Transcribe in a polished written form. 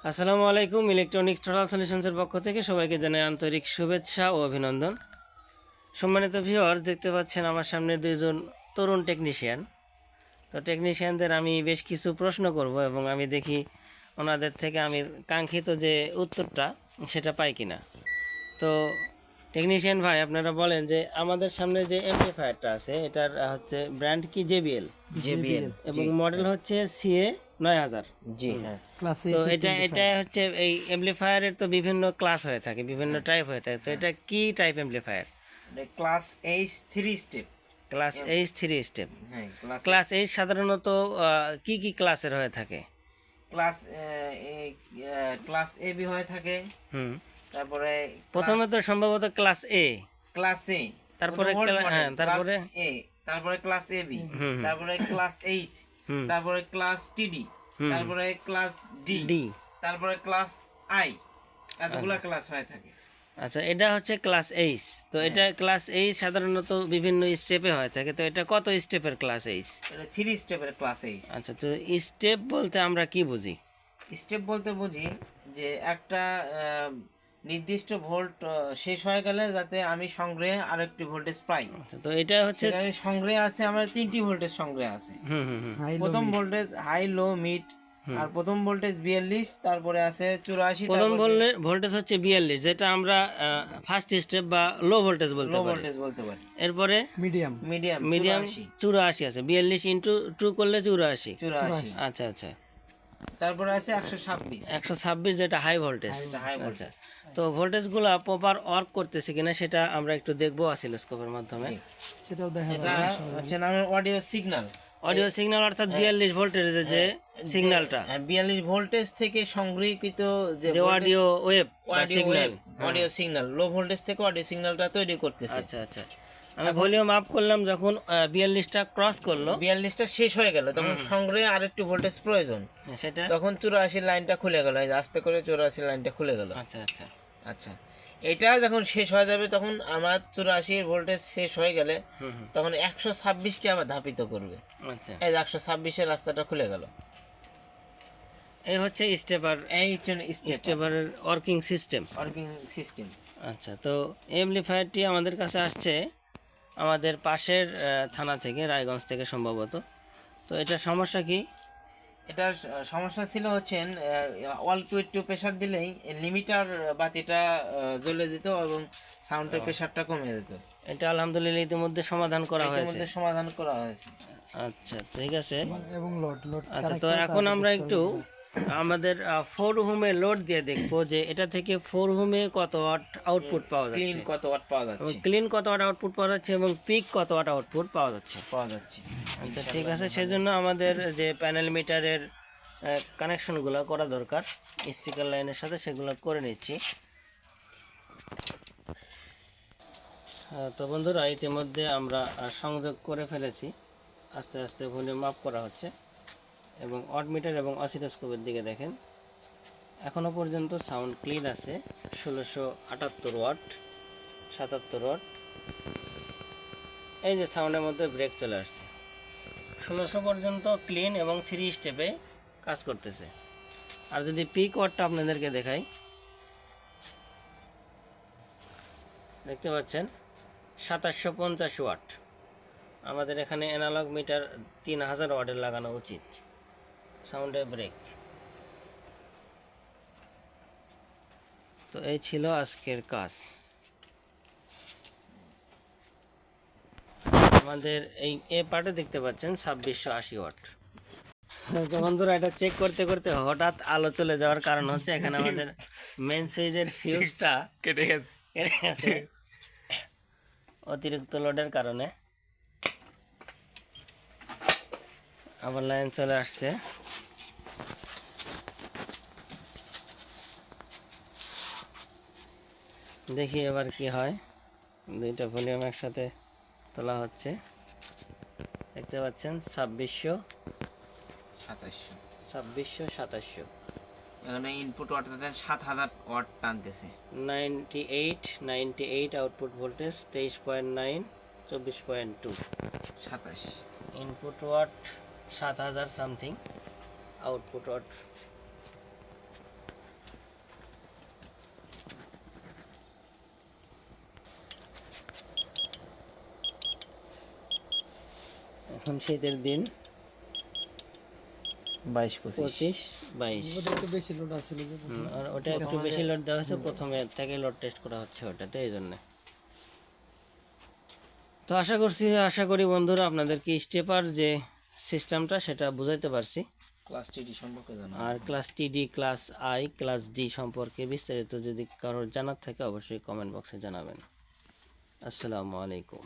আসসালামু আলাইকুম। Electronics total সলিউশনসের পক্ষ থেকে সবাইকে জানাই আন্তরিক শুভেচ্ছা ও অভিনন্দন। সম্মানিত ভিউয়ার, দেখতে পাচ্ছেন আমার সামনে দুইজন তরুণ টেকনিশিয়ান। তো টেকনিশিয়ানদের আমি বেশ কিছু প্রশ্ন করব এবং আমি দেখি ওনাদের থেকে আমি কাঙ্ক্ষিত যে উত্তরটা সেটা পাই কিনা। তো টেকনিশিয়ান ভাই, আপনারা বলেন যে আমাদের সামনে যে অ্যাম্পলিফায়ারটা আছে এটার হচ্ছে ব্র্যান্ড কি? জেবিএল। জেবিএল এবং মডেল হচ্ছে সিএ 9000। জি হ্যাঁ ক্লাস তো এটা হচ্ছে এই অ্যাম্পলিফায়ারের তো বিভিন্ন ক্লাস হয়ে থাকে, বিভিন্ন টাইপ হয়ে থাকে। তো এটা কি type amplifier? Class H 3 step. Class H 3 step. হ্যাঁ ক্লাস এইচ সাধারণত কি কি ক্লাসের হয়ে থাকে? ক্লাস ক্লাস এ বি হয়ে থাকে। হুম। তারপরে প্রথমে তো সম্ভবত ক্লাস এ, ক্লাস এ, তারপরে তারপরে এ, তারপরে ক্লাস এ বি, তারপরে ক্লাস এইচ, তারপরে ক্লাস টিডি, তারপরে ক্লাস ডি, তারপরে ক্লাস আই, এতগুলা ক্লাস হয়ে থাকে। আচ্ছা, এটা হচ্ছে ক্লাস এইচ। তো এটা ক্লাস এইচ সাধারণত বিভিন্ন স্টেপে হয়ে থাকে। তো এটা কত স্টেপের ক্লাস এইচ? এটা 3 স্টেপের ক্লাস এইচ। আচ্ছা, তো স্টেপ বলতে আমরা কি বুঝি? স্টেপ বলতে বুঝি যে একটা নির্দিষ্ট ভোল্ট শেষ হয়ে গেলে যাতে আমি সংগ্রহে আরেকটি ভোল্টেজ পাই। আচ্ছা, তো এটা হচ্ছে সংগ্রহে আছে আমার 3টি ভোল্টেজ সংগ্রহে আছে। প্রথম ভোল্টেজ হাই, লো, মিড। আর প্রথম ভোল্টেজ 42, তারপরে আছে 84। প্রথম ভোল্টেজ হচ্ছে 42, যেটা আমরা ফার্স্ট স্টেপ বা লো ভোল্টেজ বলতে পারি। এরপরে মিডিয়াম মিডিয়াম 84 আছে। 42 ইন্টু 2 করলে 84। আচ্ছা আচ্ছা। তারপরে আছে 126, যেটা হাই ভোল্টেজ। আচ্ছা, তো ভোল্টেজগুলো প্রপার ওয়ার্ক করতেছে কিনা সেটা আমরা একটু দেখবো অসিলোস্কোপের মাধ্যমে। সেটাও দেখা এটা হচ্ছে আমার অডিও সিগন্যাল। অর্থাৎ 42 ভোল্টের যে সিগন্যালটা, 42 ভোল্টেজ থেকে সংগৃহীত যে অডিও ওয়েভ বা signal, audio signal low voltage থেকে অডিও সিগন্যালটা তৈরি করতেছে। আচ্ছা আচ্ছা। আমি ভলিউম আপ করলাম, যখন 42টা ক্রস করলো, 42টা শেষ হয়ে গেল, তখন সংগ্রহে আরেকটু ভোল্টেজ প্রয়োজন। সেটা তখন 84 লাইনটা খুলে গেল, আস্তে করে 84 লাইনটা খুলে গেল। আচ্ছা আচ্ছা আচ্ছা, এটা যখন শেষ হয়ে যাবে তখন আমার 84 ভোল্টেজ শেষ হয়ে গেলে তখন 126কে আবার ধাপিত করবে। আচ্ছা, এই 126-এর রাস্তাটা খুলে গেল। এই হচ্ছে স্টেপার, স্টেপারের ওয়ার্কিং সিস্টেম। আচ্ছা, তো এমপ্লিফায়ারটি আমাদের কাছে আসছে আমাদের পাশের থানা থেকে, রায়গঞ্জ থেকে সম্ভবত। তো এটা সমস্যা কি? এটার সমস্যা ছিল হচ্ছেন অল্প একটু প্রেশার দিলেই লিমিটার বাতিটা জ্বলে যেত এবং সাউন্ডের প্রেশারটা কমে যেত। এটা আলহামদুলিল্লাহ ইতিমধ্যে সমাধান করা হয়েছে। আচ্ছা, ঠিক আছে। এবং লোড আচ্ছা, তো এখন আমরা একটু আমাদের 4 ওহমে লোড দিয়ে দেখবো যে এটা থেকে 4 ওহমে কত ওয়াট আউটপুট পাওয়া যাচ্ছে, ক্লিন কত ওয়াট পাওয়া আউটপুট পাওয়া যাচ্ছে এবং পিক কত ওয়াট আউটপুট পাওয়া যাচ্ছে। আচ্ছা, ঠিক আছে। সেজন্য আমাদের যে প্যানেল মিটারের কানেকশনগুলো করা দরকার স্পিকার লাইনের সাথে, সেগুলো করে নিচ্ছি। তো বন্ধুরা, ইতিমধ্যে আমরা সংযোগ করে ফেলেছি। আস্তে আস্তে ভলিউম আপ করা হচ্ছে এবং অড মিটার এবং অসিলোস্কোপের দিকে দেখেন, এখনও পর্যন্ত সাউন্ড ক্লিন আছে। 1678 ওয়াট, 77 ওয়াট। এই যে সাউন্ডের মধ্যে ব্রেক চলে আসছে। 1600 পর্যন্ত ক্লিন এবং 3 স্টেপে কাজ করতেছে। আর যদি পিক ওয়াটটা আপনাদেরকে দেখাই, দেখতে পাচ্ছেন 2750 ওয়াট। আমাদের এখানে অ্যানালগ মিটার 3000 ওয়াটের লাগানো উচিত। সাউন্ডে ব্রেক। তো এই ছিল আজকের কাজ। আমাদের এই পার্টে দেখতে পাচ্ছেন 2680 ওয়াট। তো বন্ধুরা, এটা চেক করতে করতে হঠাৎ আলো চলে যাওয়ার কারণ হচ্ছে এখানে আমাদের মেন সুইচের ফিউজটা কেটে গেছে অতিরিক্ত লোডের কারণে। আবার লাইন চলে আসছে। দেখি এবার কি হয়। দুইটা ভলিউম একসাথে তোলা হচ্ছে। দেখতে পাচ্ছেন 2700 এখানে ইনপুট ওয়াট 7000 ওয়াট টানতেছে। 98 output voltage, 23.9, 24.2, 27 input watt 7000 something, output watt এখন শীতের দিন 25 22 ওটা একটু বেশি লোড আছিল যে আর ওটা একটু বেশি লোড দেওয়া হয়েছে, প্রথমে থেকে লোড টেস্ট করা হচ্ছে ওটাতে, এই জন্য। তো আশা করি বন্ধুরা আপনাদেরকে স্টেপার যে সিস্টেমটা সেটা বুঝাইতে পারছি। ক্লাস টিডি সম্পর্কে জানা। আর ক্লাস টিডি, ক্লাস আই, ক্লাস ডি সম্পর্কে বিস্তারিত যদি কারোর জানার থাকে অবশ্যই কমেন্ট বক্সে জানাবেন। আসসালামু আলাইকুম।